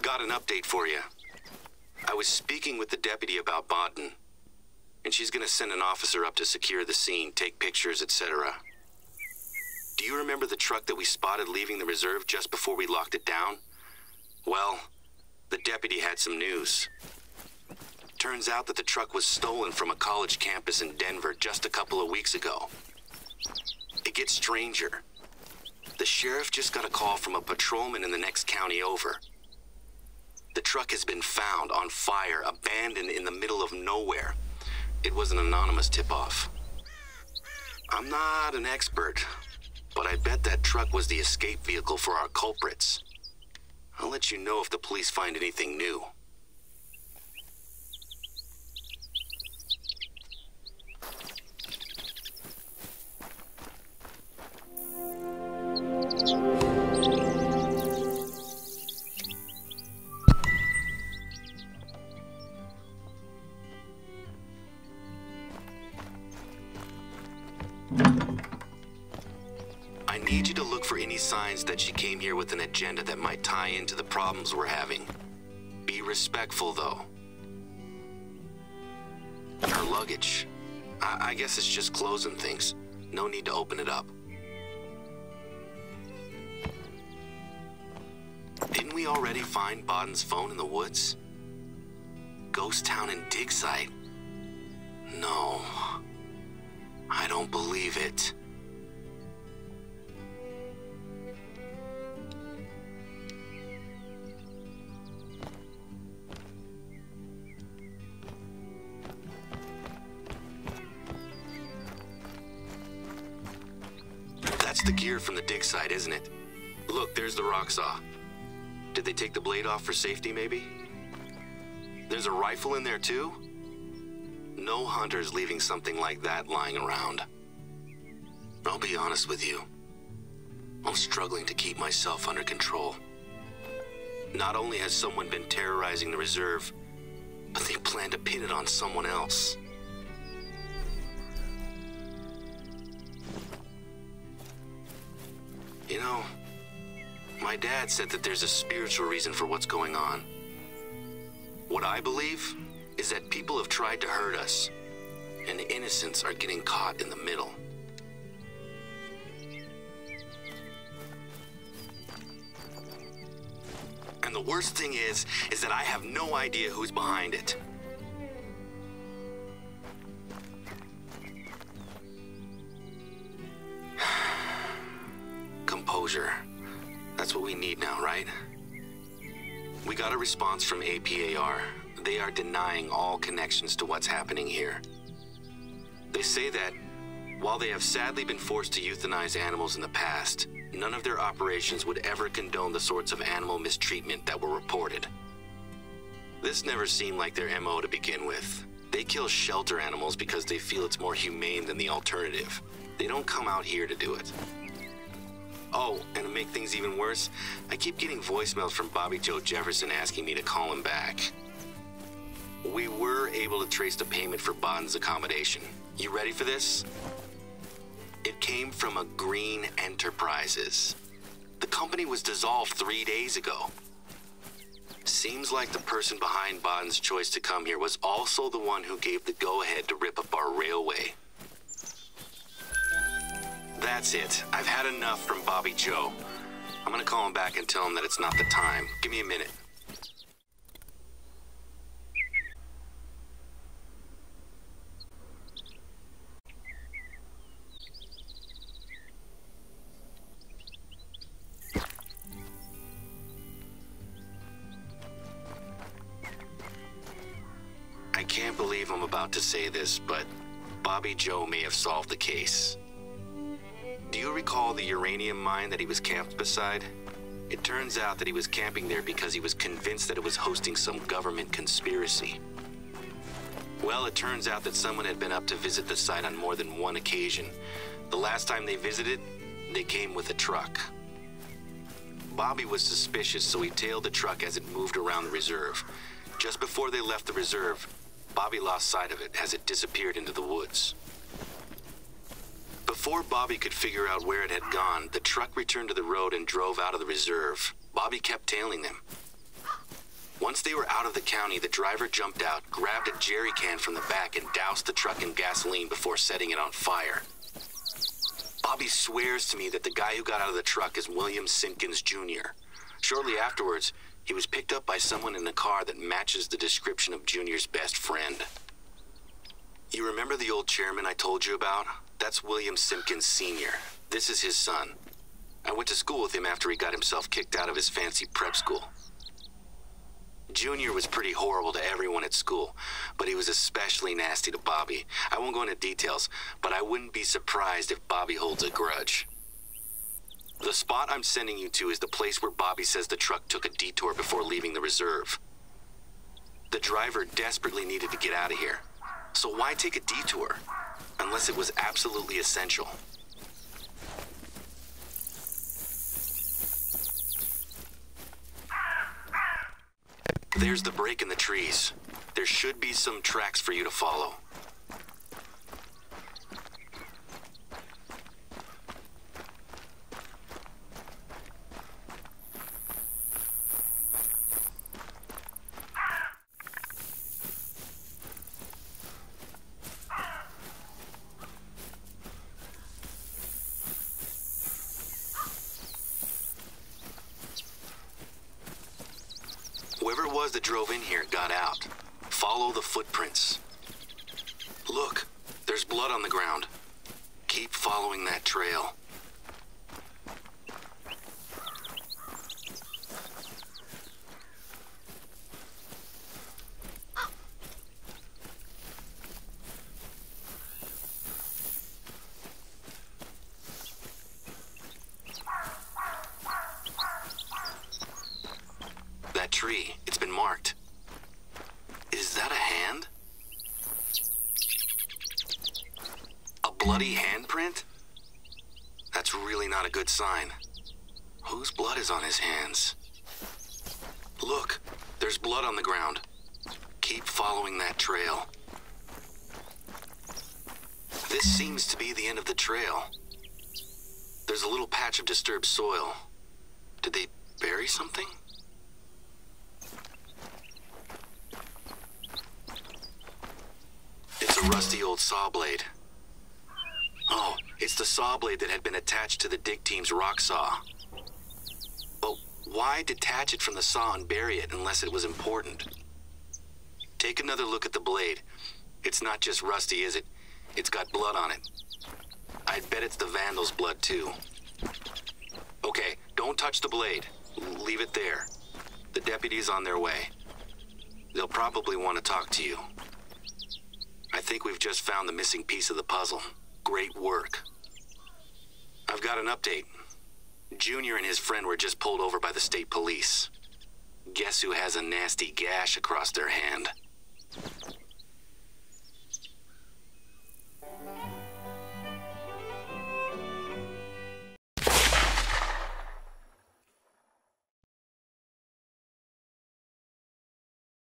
got an update for you. I was speaking with the deputy about Bodden, and she's gonna send an officer up to secure the scene, take pictures, etc. Do you remember the truck that we spotted leaving the reserve just before we locked it down? Well, the deputy had some news. Turns out that the truck was stolen from a college campus in Denver just a couple of weeks ago. It gets stranger. The sheriff just got a call from a patrolman in the next county over. The truck has been found on fire, abandoned in the middle of nowhere. It was an anonymous tip-off. I'm not an expert, but I bet that truck was the escape vehicle for our culprits. I'll let you know if the police find anything new. I need you to look for any signs that she came here with an agenda that might tie into the problems we're having. Be respectful, though. Her luggage. I guess it's just clothes and things. No need to open it up. Didn't we already find Bodden's phone in the woods? Ghost town and dig site? No. I don't believe it. That's the gear from the dig site, isn't it? Look, there's the rock saw. Did they take the blade off for safety, maybe? There's a rifle in there, too? No hunter's leaving something like that lying around. I'll be honest with you. I'm struggling to keep myself under control. Not only has someone been terrorizing the reserve, but they plan to pin it on someone else. You know, my dad said that there's a spiritual reason for what's going on. What I believe is that people have tried to hurt us, and the innocents are getting caught in the middle. And the worst thing is that I have no idea who's behind it. Composure. That's what we need now, right? We got a response from APAR. They are denying all connections to what's happening here. They say that, while they have sadly been forced to euthanize animals in the past, none of their operations would ever condone the sorts of animal mistreatment that were reported. This never seemed like their MO to begin with. They kill shelter animals because they feel it's more humane than the alternative. They don't come out here to do it. Oh, and to make things even worse, I keep getting voicemails from Bobby Joe Jefferson asking me to call him back. We were able to trace the payment for Bodden's accommodation. You ready for this? It came from a Green Enterprises. The company was dissolved 3 days ago. Seems like the person behind Bodden's choice to come here was also the one who gave the go-ahead to rip up our railway. That's it. I've had enough from Bobby Joe. I'm gonna call him back and tell him that it's not the time. Give me a minute. I can't believe I'm about to say this, but Bobby Joe may have solved the case. Do you recall the uranium mine that he was camped beside? It turns out that he was camping there because he was convinced that it was hosting some government conspiracy. Well, it turns out that someone had been up to visit the site on more than one occasion. The last time they visited, they came with a truck. Bobby was suspicious, so he tailed the truck as it moved around the reserve. Just before they left the reserve, Bobby lost sight of it as it disappeared into the woods. Before Bobby could figure out where it had gone, the truck returned to the road and drove out of the reserve. Bobby kept tailing them. Once they were out of the county, the driver jumped out, grabbed a jerry can from the back, and doused the truck in gasoline before setting it on fire. Bobby swears to me that the guy who got out of the truck is William Simpkins Jr. Shortly afterwards, he was picked up by someone in a car that matches the description of Junior's best friend. You remember the old chairman I told you about? That's William Simpkins Sr. This is his son. I went to school with him after he got himself kicked out of his fancy prep school. Junior was pretty horrible to everyone at school, but he was especially nasty to Bobby. I won't go into details, but I wouldn't be surprised if Bobby holds a grudge. The spot I'm sending you to is the place where Bobby says the truck took a detour before leaving the reserve. The driver desperately needed to get out of here, so why take a detour, unless it was absolutely essential? There's the break in the trees. There should be some tracks for you to follow. Whoever it was that drove in here got out. Follow the footprints. Look, there's blood on the ground. Keep following that trail. That tree, it's been marked. Is that a hand? A bloody handprint? That's really not a good sign. Whose blood is on his hands? Look, there's blood on the ground. Keep following that trail. This seems to be the end of the trail. There's a little patch of disturbed soil. Did they bury something? It's a rusty old saw blade. Oh, it's the saw blade that had been attached to the dig team's rock saw. But why detach it from the saw and bury it unless it was important? Take another look at the blade. It's not just rusty, is it? It's got blood on it. I'd bet it's the vandal's blood, too. Okay, don't touch the blade. Leave it there. The deputy's on their way. They'll probably want to talk to you. I think we've just found the missing piece of the puzzle. Great work. I've got an update. Junior and his friend were just pulled over by the state police. Guess who has a nasty gash across their hand?